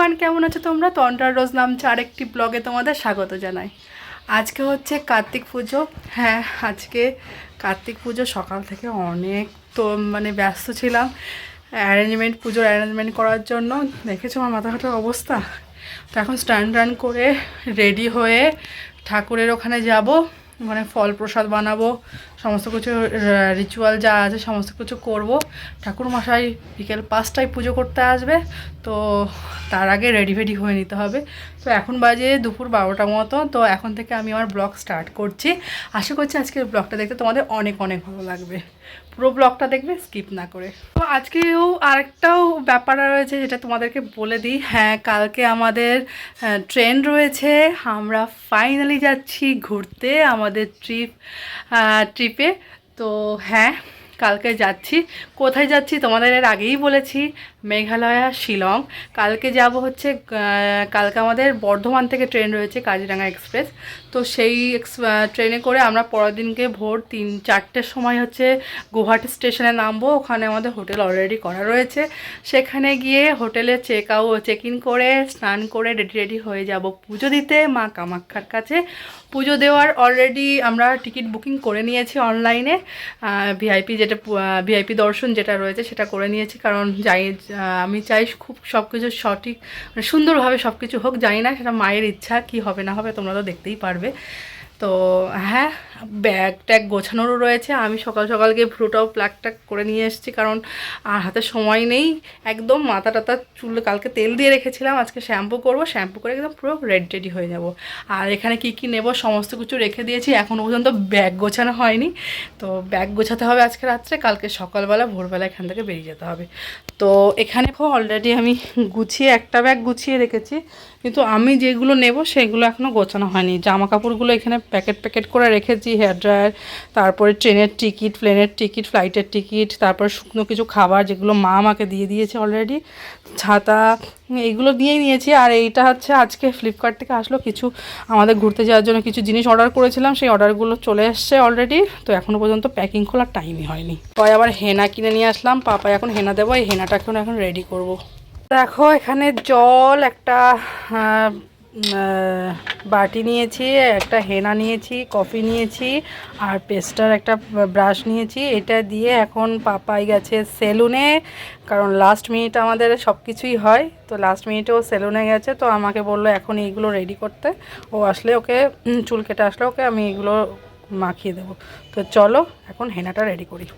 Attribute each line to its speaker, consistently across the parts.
Speaker 1: Everyone, কেমন আছো তোমরা? তন্দ্রার রোজ নামছে আরেকটি ব্লগে তোমাদের স্বাগত জানাই। আজকে হচ্ছে কার্তিক পুজো। হ্যাঁ, আজকে কার্তিক পুজো। সকাল থেকে অনেক তো ব্যস্ত ছিলাম পুজোর অ্যারেঞ্জমেন্ট করার জন্য। দেখেছো আমার মাথা ঘাটার অবস্থা। তো এখন স্টান করে রেডি হয়ে ঠাকুরের ওখানে যাব, ফল প্রসাদ বানাবো, সমস্ত কিছু রিচুয়াল যা আছে সমস্ত কিছু করব। ঠাকুর মশাই বিকেল 5টায় পুজো করতে আসবে, তো তার আগে রেডি হয়ে নিতে হবে। তো এখন বাজে দুপুর 12টা মতো। তো এখন থেকে আমি আমার ব্লগ স্টার্ট করছি। আশা করছি আজকের ব্লগটা দেখতে তোমাদের অনেক অনেক ভালো লাগবে। পুরো ব্লগটা দেখবে, স্কিপ না করে। তো আজকেও আরেকটাও ব্যাপার রয়েছে যেটা তোমাদেরকে বলে দিই। হ্যাঁ, কালকে আমাদের ট্রেন রয়েছে। আমরা ফাইনালি যাচ্ছি ঘুরতে আমাদের ট্রিপে। তো হ্যাঁ, কালকে যাচ্ছি। কোথায় যাচ্ছি তোমাদের এর আগেই বলেছি, মেঘালয় শিলং। কালকে যাব হচ্ছে, কালকে আমাদের বর্ধমান থেকে ট্রেন রয়েছে কাজিরাঙা এক্সপ্রেস। তো সেই ট্রেনে করে আমরা পরের দিনকে ভোর 3-4টের সময় হচ্ছে গুয়াহাটি স্টেশনে নামবো। ওখানে আমাদের হোটেল অলরেডি করা রয়েছে। সেখানে গিয়ে হোটেলে চেক ইন করে স্নান করে রেডি হয়ে যাব পুজো দিতে মা কামাখ্যার কাছে। পুজো দেওয়ার অলরেডি আমরা টিকিট বুকিং করে নিয়েছি অনলাইনে। ভিআইপি দর্শন যেটা রয়েছে সেটা করে নিয়েছি, কারণ আমি চাই খুব সব কিছু সঠিক সুন্দরভাবে সব কিছু হোক। জানি না সেটা মায়ের ইচ্ছা, কি হবে না হবে তোমরা তো দেখতেই পারবে। তো হ্যাঁ, ব্যাগ ট্যাগ গোছানোরও রয়েছে। আমি সকাল সকাল গিয়ে ভ্রুটাও প্লাক ট্যাক করে নিয়ে এসেছি, কারণ আর হাতে সময় নেই। একদম মাথা টাথা চুল কালকে তেল দিয়ে রেখেছিলাম, আজকে শ্যাম্পু করব। শ্যাম্পু করে একদম পুরো রেডি হয়ে যাব। আর এখানে কি নেব সমস্ত কিছু রেখে দিয়েছি। এখনও পর্যন্ত ব্যাগ গোছানো হয়নি। তো ব্যাগ গোছাতে হবে আজকে রাত্রে, কালকে সকালবেলা ভোরবেলা এখান থেকে বেরিয়ে যেতে হবে। তো এখানে অলরেডি আমি একটা ব্যাগ গুছিয়ে রেখেছি, কিন্তু আমি যেগুলো নেব সেগুলো এখনও গোছানো হয়নি। জামা কাপড়গুলো এখানে প্যাকেট করে রেখেছি, হেয়ার ড্রায়ার, তারপরে ট্রেনের টিকিট, প্লেনের টিকিট, ফ্লাইটের টিকিট, তারপর শুকনো কিছু খাবার যেগুলো মা আমাকে দিয়ে দিয়েছে অলরেডি, ছাতা, এইগুলো দিয়েই নিয়েছি। আর এইটা হচ্ছে আজকে ফ্লিপকার্ট থেকে আসলো কিছু আমাদের ঘুরতে যাওয়ার জন্য কিছু জিনিস অর্ডার করেছিলাম, সেই অর্ডারগুলো চলে এসছে অলরেডি। তো এখনও পর্যন্ত প্যাকিং খোলার টাইমই হয়নি। পরে আবার হেনা কিনে নিয়ে আসলাম, পাপায় এখন হেনা দেবো। এই হেনাটাকে এখন রেডি করব। দেখো এখানে জল, একটা বাটি নিয়েছি, একটা হেনা নিয়েছি, কফি নিয়েছি, আর পেস্টার একটা ব্রাশ নিয়েছি। এটা দিয়ে এখন পাপাই গেছে সেলুনে, কারণ লাস্ট মিনিট আমাদের সব কিছুই হয়। তো লাস্ট মিনিটে ও সেলুনে গেছে, তো আমাকে বললো এখন এইগুলো রেডি করতে। ও আসলে ওকে চুল কেটে আসলে ওকে আমি এগুলো মাখিয়ে দেবো। তো চলো এখন হেনাটা রেডি করি।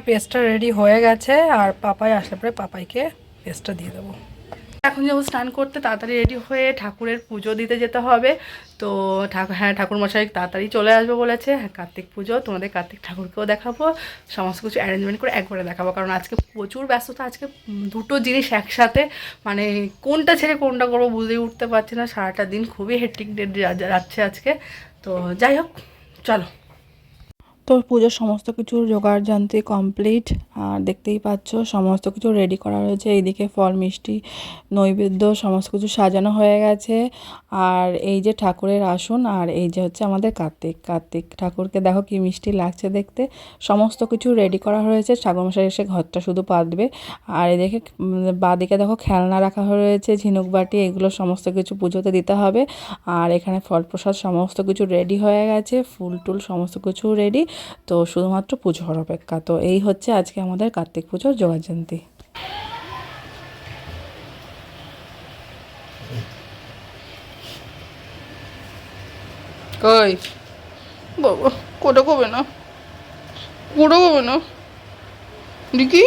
Speaker 1: পেস্টটা রেডি হয়ে গেছে, আর পাপাই আসলে পরে পাপাইকে পেস্টটা দিয়ে দেবো। এখন যাবো স্নান করতে, তাড়াতাড়ি রেডি হয়ে ঠাকুরের পুজো দিতে যেতে হবে। তো ঠাকুরমশাই তাড়াতাড়ি চলে আসবে বলেছে। হ্যাঁ, কার্তিক পুজো, তোমাদের কার্তিক ঠাকুরকেও দেখাবো, সমস্ত কিছু অ্যারেঞ্জমেন্ট করে একবারে দেখাবো। কারণ আজকে প্রচুর ব্যস্ততা, আজকে দুটো জিনিস একসাথে, কোনটা ছেড়ে কোনটা করবো বুঝেই উঠতে পারছি না। সারাটা দিন খুবই হেক্টিক ডে যাচ্ছে আজকে। তো যাই হোক, চলো। তো পুজোর সমস্ত কিছুর জোগাড় জানতে কমপ্লিট, আর দেখতেই পাচ্ছ সমস্ত কিছু রেডি করা রয়েছে। এইদিকে ফল মিষ্টি নৈবেদ্য সমস্ত কিছু সাজানো হয়ে গেছে। আর এই যে ঠাকুরের আসন, আর এই যে হচ্ছে আমাদের কার্তিক ঠাকুরকে দেখো কি মিষ্টি লাগছে দেখতে। সমস্ত কিছু রেডি করা হয়েছে, ঠাকুরমশাই এসে ঘরটা শুধু পাতবে। আর এদিকে বাঁদিকে দেখো খেলনা রাখা রয়েছে, ঝিনুক বাটি, এগুলো সমস্ত কিছু পুজোতে দিতে হবে। আর এখানে ফল প্রসাদ সমস্ত কিছু রেডি হয়ে গেছে, ফুল টুল সমস্ত কিছু রেডি। তো শুধুমাত্র পুজোর অপেক্ষা। তো এই হচ্ছে আজকে আমাদের কার্তিক পুজোর জোগাড়জান্তি। কই বাবা, কোটা কবে না, কোটা কবে না, ডিকি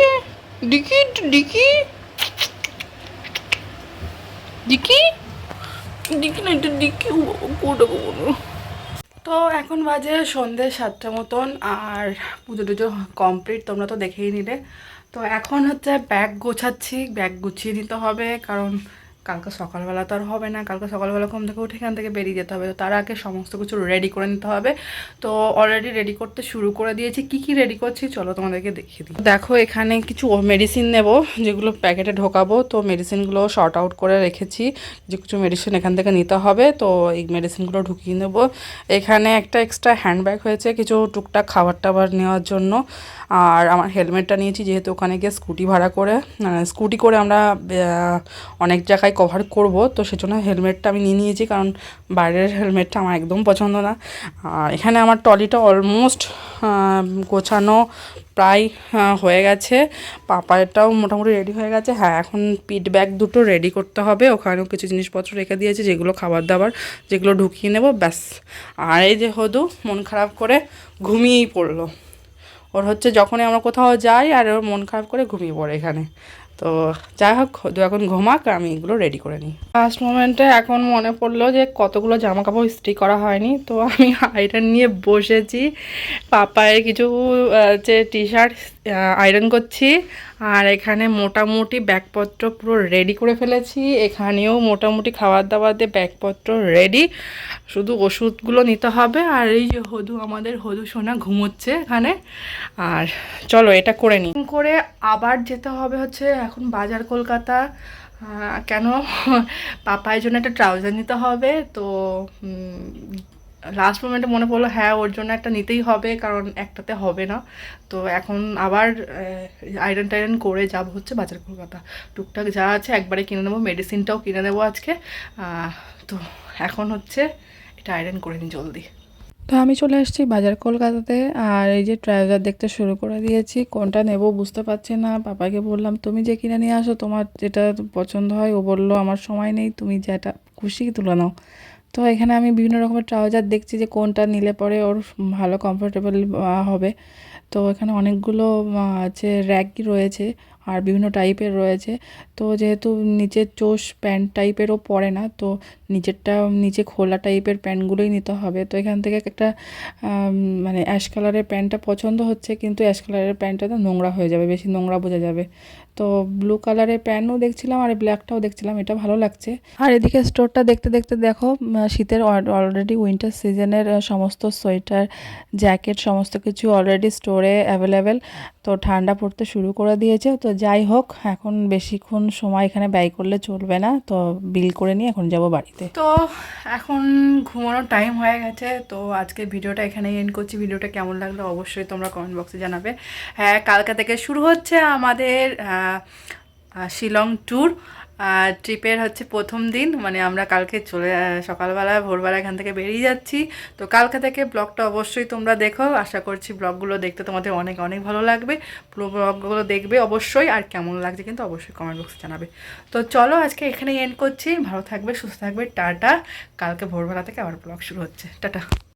Speaker 1: ডিকি ডিকি ডিকি ডিকি না, এটা ডিকি, কোটা কবে না। তো এখন বাজে সন্ধ্যে 7টা মতন, আর পুজো টুজো কমপ্লিট, তোমরা তো দেখেই নিলে। তো এখন হচ্ছে ব্যাগ গোছাচ্ছি, ব্যাগ গুছিয়ে নিতে হবে, কারণ কালকে সকালবেলা তো আর হবে না, কালকে সকালবেলা ঘুম থেকে উঠে এখান থেকে বেরিয়ে যেতে হবে। তো তার আগে সমস্ত কিছু রেডি করে নিতে হবে। তো অলরেডি রেডি করতে শুরু করে দিয়েছি। কি কি রেডি করছি চলো তোমাদেরকে দেখিয়ে দিই। দেখো এখানে কিছু মেডিসিন নেব, যেগুলো প্যাকেটে ঢোকাবো। তো মেডিসিনগুলো শর্ট আউট করে রেখেছি, যে কিছু মেডিসিন এখান থেকে নিতে হবে। তো এই মেডিসিনগুলো ঢুকিয়ে নেব। এখানে একটা এক্সট্রা হ্যান্ডব্যাগ হয়েছে কিছু টুকটাক খাবার টাবার নেওয়ার জন্য। আর আমার হেলমেটটা নিয়েছি, যেহেতু ওখানে গিয়ে স্কুটি ভাড়া করে স্কুটি করে আমরা অনেক জায়গায় কভার করব। তো সেজন্য হেলমেটটা আমি নিয়ে নিয়েছি, কারণ বাইরের হেলমেটটা আমার একদম পছন্দ না। আর এখানে আমার ট্রলিটা অলমোস্ট গোছানো প্রায় হয়ে গেছে। পাপারটাও মোটামুটি রেডি হয়ে গেছে। হ্যাঁ, এখন পিট ব্যাগ দুটো রেডি করতে হবে। ওখানেও কিছু জিনিসপত্র রেখে দিয়েছে, যেগুলো খাবার দাবার, যেগুলো ঢুকিয়ে নেব ব্যাস। আর এই যে হদু মন খারাপ করে ঘুমিয়েই পড়লো। ওর হচ্ছে যখনই আমরা কোথাও যাই আর ওর মন খারাপ করে ঘুমিয়ে পড়ে এখানে। তো যাই হোক, এখন ঘুমাক, আমি এগুলো রেডি করে নিই। ফার্স্ট মোমেন্টে এখন মনে পড়লো যে কতগুলো জামা কাপড় ইস্ত্রি করা হয়নি, তো আমি আয়রন নিয়ে বসেছি। পাপায়ের কিছু যে টি শার্ট আয়রন করছি। আর এখানে মোটামুটি ব্যাগপত্র পুরো রেডি করে ফেলেছি। এখানেও মোটামুটি খাবার দাবার দিয়ে ব্যাগপত্র রেডি, শুধু ওষুধগুলো নিতে হবে। আর এই যে হদু, আমাদের হদু সোনা ঘুমোচ্ছে এখানে। আর চলো এটা করে নিই। করে আবার যেতে হবে হচ্ছে এখন বাজার কলকাতা। কেন, পাপায়ের জন্য একটা ট্রাউজার নিতে হবে। তো লাস্ট মোমেন্টে মনে পড়লো হ্যাঁ ওর জন্য একটা নিতেই হবে, কারণ একটাতে হবে না। তো এখন আবার আয়রন টায়রন করে যাব হচ্ছে বাজার কলকাতা। টুকটাক যা আছে একবারে কিনে নেবো, মেডিসিনটাও কিনে নেবো আজকে। তো এখন হচ্ছে এটা আয়রন করে নিই জলদি। তো আমি চলে এসেছি বাজার কলকাতাতে। আর এই যে ট্রাউজার দেখতে শুরু করে দিয়েছি, কোনটা নেব বুঝতে পারছি না। পাপাকে বললাম তুমি যে কিনে নিয়ে আসো, তোমার যেটা পছন্দ হয়। ও বললো আমার সময় নেই, তুমি যেটা খুশি তুলে নাও। তো এখানে আমি বিভিন্ন রকমের ট্রাউজার দেখছি যে কোনটা নিলে পরে ওর ভালো কমফোর্টেবল হবে। তো এখানে অনেকগুলো আছে, র্যাকই রয়েছে আর বিভিন্ন টাইপের রয়েছে। তো যেহেতু নিচের চোষ প্যান্ট টাইপেরও পরে না, তো নিচেরটা নিচে খোলা টাইপের প্যান্টগুলোই নিতে হবে। তো এখান থেকে একটা মানে অ্যাশ কালারের প্যান্টটা পছন্দ হচ্ছে, কিন্তু অ্যাশ কালারের প্যান্টটা তো নোংরা হয়ে যাবে, বেশি নোংরা বোঝা যাবে। তো ব্লু কালারের প্যান্টও দেখছিলাম আর ব্ল্যাকটাও দেখছিলাম, এটা ভালো লাগছে। আর এদিকে স্টোরটা দেখতে দেখতে দেখো শীতের অলরেডি উইন্টার সিজনের সমস্ত সোয়েটার জ্যাকেট সমস্ত কিছু অলরেডি স্টোরে অ্যাভেলেবেল। তো ঠান্ডা পড়তে শুরু করে দিয়েছে। তো যাই হোক, এখন বেশিক্ষণ সময় এখানে ব্যয় করলে চলবে না। তো বিল করে নিয়ে এখন যাব বাড়িতে। তো এখন ঘুমানোর টাইম হয়ে গেছে। তো আজকে ভিডিওটা এখানেই এন্ড করছি। ভিডিওটা কেমন লাগলো অবশ্যই তোমরা কমেন্ট বক্সে জানাবে। হ্যাঁ, কালকা থেকে শুরু হচ্ছে আমাদের শিলং ট্যুর। ট্রিপের হচ্ছে প্রথম দিন, মানে আমরা কালকে সকালবেলা ভোরবেলা এখান থেকে বেরিয়ে যাচ্ছি। তো কালকে থেকে ব্লগটা অবশ্যই তোমরা দেখো। আশা করছি ব্লগগুলো দেখতে তোমাদের অনেক অনেক ভালো লাগবে। পুরো ব্লগগুলো দেখবে অবশ্যই, আর কেমন লাগছে কিন্তু অবশ্যই কমেন্ট বক্সে জানাবে। তো চলো আজকে এখানেই এন্ড করছি। ভালো থাকবে, সুস্থ থাকবে, টাটা। কালকে ভোরবেলা থেকে আবার ব্লগ শুরু হচ্ছে, টাটা।